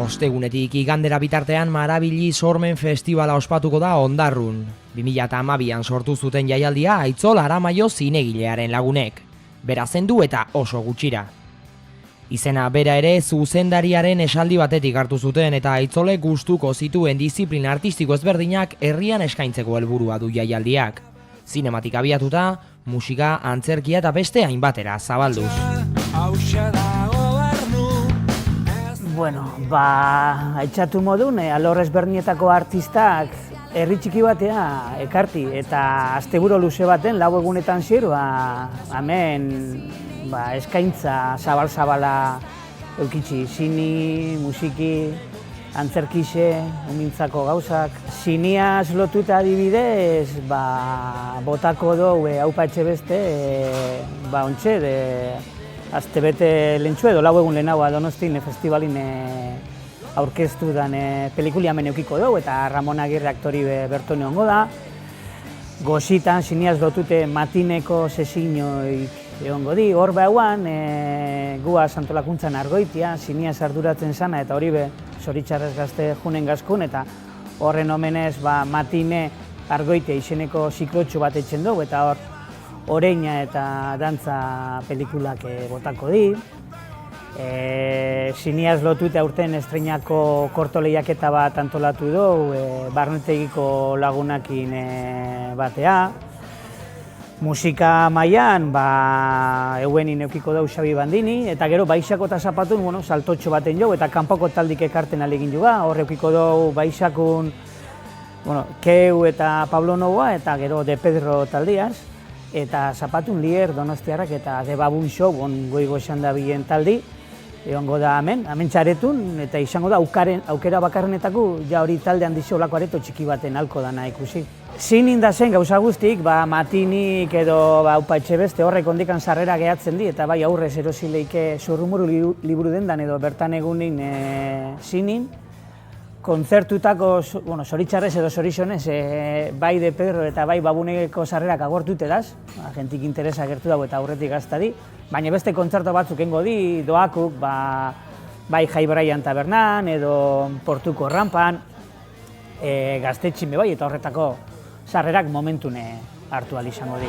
Ostegunetik igandera bitartean Marabili Sormen Festivala ospatuko da Ondarrun. 2012an sortu zuten jaialdia Aitzol Aramaio zinegilearen lagunek. Bera zendu eta oso gutxira. Izena bera ere zuzendariaren esaldi batetik hartu zuten eta Aitzole gustuko zituen diziplina artistiko ezberdinak herrian eskaintzeko helburua du jaialdiak. Zinematik abiatuta, musika, antzerkia eta beste hainbatera zabalduz. Bueno, aitzatu modun, alor ezberdinetako artistak herri txiki batea ekarti eta asteburu luze baten lau egunetan ziru, hemen eskaintza zabal-zabala eukitzi, zini, musiki, antzerkixe, umintzako gauzak. Ziniaz lotuta adibidez, botako dugu haupa etxe beste, ontxe, aztebete lentsu edo lau egun lehenagoa Donostin festivalin aurkeztu dan pelikulia hemen eukiko dugu eta Ramon Agirre aktori bertone hongo da. Gozitan, ziniaz lotute matineko sesiñoik egongo di, hor behuan guaz antolakuntzan argoitia, ziniaz arduratzen zana eta hori zoritxarrez gazte junen gazkun eta horren omenez matine argoitia izeneko ziklotxo bat etxen dugu eta hor oreina eta dantza pelikulak botako di. Ziniaz lotute aurten estreinako korto lehiaketa bat antolatu dugu, barnetegiko lagunakin batea. Musika mailan euenin eukiko dugu Xabi Bandini, eta gero Baixako eta Zapatun saltotxo baten jo, eta kanpoko taldik ekarten alegin juga. Hor eukiko dugu Baixakun Keu eta Pablo Novoa, eta gero De Pedro taldiaz. Eta Zapatun Lier, Donostiarrak eta The Babun Show, goigo esan da bilen taldi, egongo da hemen txaretun, eta izango da aukera bakarrenetako, ja hori talde handizio olako areto txiki baten halko dana ikusi. Zinin da zen gauza guztik, matinik edo haupa etxe beste horrek ondikan sarrera gehatzen di, eta aurrez erosileike Zurrumuru liburu dendan edo bertan egunin zinin. Kontzertutako, zoritxarrez edo zorizonez, bai De Pedro eta bai Babuneko sarrerak agortuteraz, jentik interesa gertu dago eta aurretik gaztadi, baina beste kontzertu batzuk engo di, doakuk, bai Jai Braian tabernan edo Portuko rampan, gaztetxin bai eta horretako sarrerak momentune hartu ahal izango di.